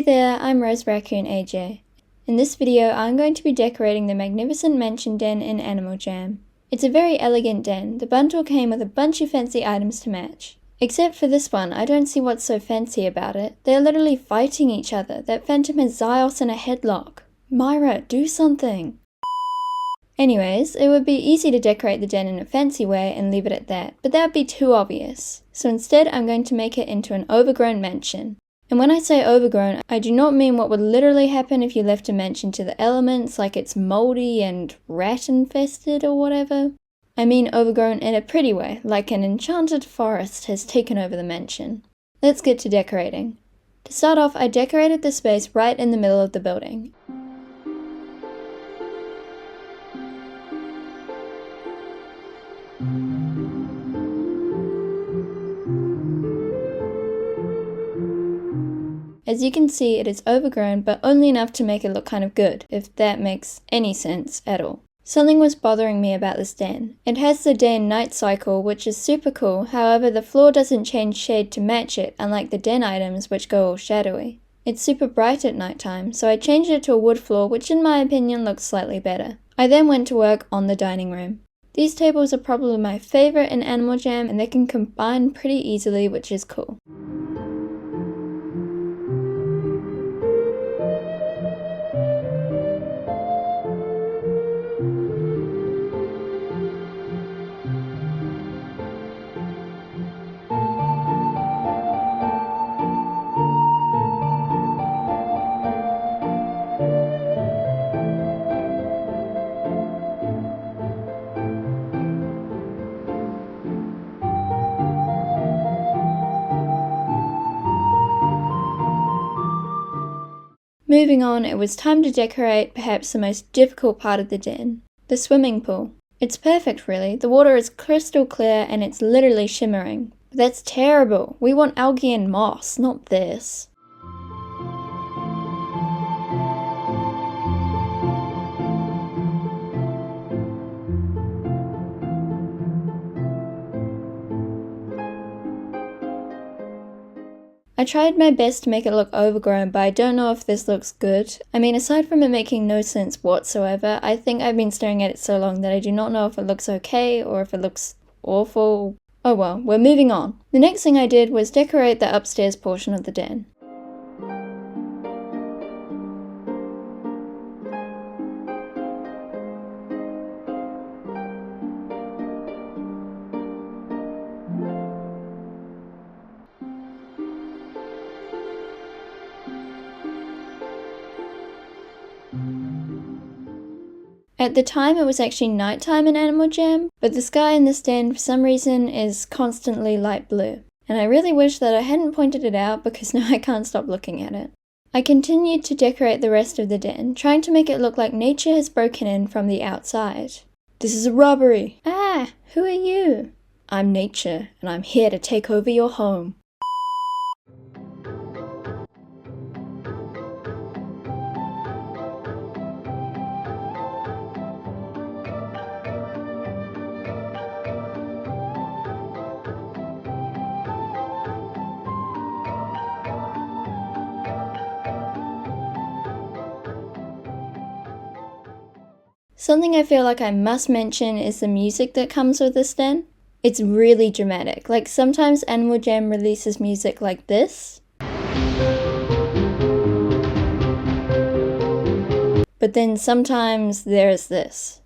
Hey there, I'm Rose Raccoon AJ. In this video, I'm going to be decorating the magnificent mansion den in Animal Jam. It's a very elegant den. The bundle came with a bunch of fancy items to match. Except for this one, I don't see what's so fancy about it. They're literally fighting each other. That phantom has Zyos in a headlock. Myra, do something! Anyways, it would be easy to decorate the den in a fancy way and leave it at that, but that would be too obvious. So instead, I'm going to make it into an overgrown mansion. And when I say overgrown, I do not mean what would literally happen if you left a mansion to the elements, like it's moldy and rat-infested or whatever. I mean overgrown in a pretty way, like an enchanted forest has taken over the mansion. Let's get to decorating. To start off, I decorated the space right in the middle of the building. As you can see, it is overgrown, but only enough to make it look kind of good, if that makes any sense at all. Something was bothering me about this den. It has the day and night cycle, which is super cool, however the floor doesn't change shade to match it, unlike the den items which go all shadowy. It's super bright at nighttime, so I changed it to a wood floor, which in my opinion looks slightly better. I then went to work on the dining room. These tables are probably my favorite in Animal Jam, and they can combine pretty easily, which is cool. Moving on, it was time to decorate perhaps the most difficult part of the den, the swimming pool. It's perfect really, the water is crystal clear and it's literally shimmering. But that's terrible, we want algae and moss, not this. I tried my best to make it look overgrown, but I don't know if this looks good. I mean, aside from it making no sense whatsoever, I think I've been staring at it so long that I do not know if it looks okay or if it looks awful. Oh well, we're moving on. The next thing I did was decorate the upstairs portion of the den. At the time it was actually nighttime in Animal Jam, but the sky in this den for some reason is constantly light blue. And I really wish that I hadn't pointed it out because now I can't stop looking at it. I continued to decorate the rest of the den, trying to make it look like nature has broken in from the outside. This is a robbery! Ah, who are you? I'm nature, and I'm here to take over your home. Something I feel like I must mention is the music that comes with this den. It's really dramatic, like sometimes Animal Jam releases music like this. But then sometimes there's this.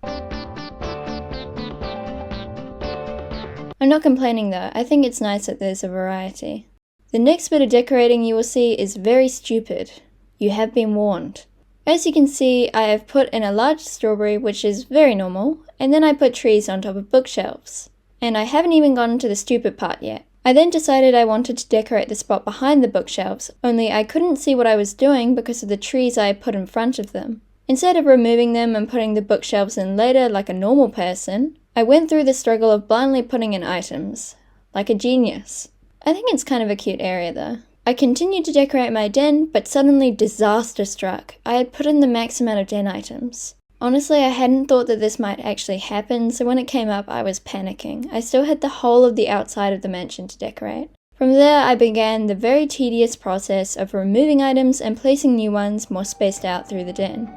I'm not complaining though, I think it's nice that there's a variety. The next bit of decorating you will see is very stupid. You have been warned. As you can see, I have put in a large strawberry, which is very normal, and then I put trees on top of bookshelves. And I haven't even gotten to the stupid part yet. I then decided I wanted to decorate the spot behind the bookshelves, only I couldn't see what I was doing because of the trees I had put in front of them. Instead of removing them and putting the bookshelves in later like a normal person, I went through the struggle of blindly putting in items. Like a genius. I think it's kind of a cute area though. I continued to decorate my den, but suddenly disaster struck. I had put in the max amount of den items. Honestly, I hadn't thought that this might actually happen, so when it came up, I was panicking. I still had the whole of the outside of the mansion to decorate. From there, I began the very tedious process of removing items and placing new ones more spaced out through the den.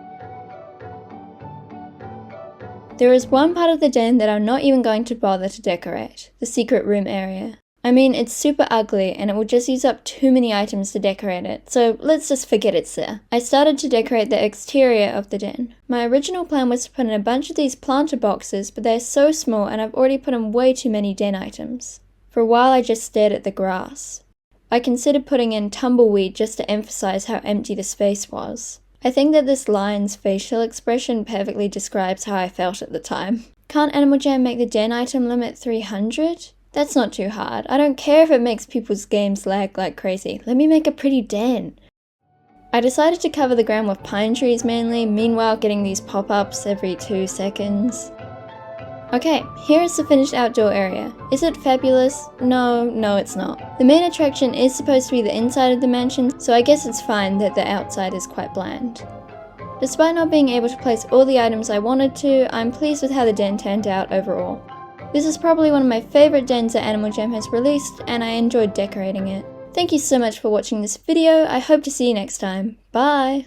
There is one part of the den that I'm not even going to bother to decorate, the secret room area. I mean, it's super ugly and it will just use up too many items to decorate it, so let's just forget it's there. I started to decorate the exterior of the den. My original plan was to put in a bunch of these planter boxes, but they're so small and I've already put in way too many den items. For a while I just stared at the grass. I considered putting in tumbleweed just to emphasize how empty the space was. I think that this lion's facial expression perfectly describes how I felt at the time. Can't Animal Jam make the den item limit 300? That's not too hard. I don't care if it makes people's games lag like crazy. Let me make a pretty den. I decided to cover the ground with pine trees mainly, meanwhile getting these pop-ups every 2 seconds. Okay, here is the finished outdoor area. Is it fabulous? No, it's not. The main attraction is supposed to be the inside of the mansion, so I guess it's fine that the outside is quite bland. Despite not being able to place all the items I wanted to, I'm pleased with how the den turned out overall. This is probably one of my favourite dens that Animal Jam has released, and I enjoyed decorating it. Thank you so much for watching this video. I hope to see you next time. Bye!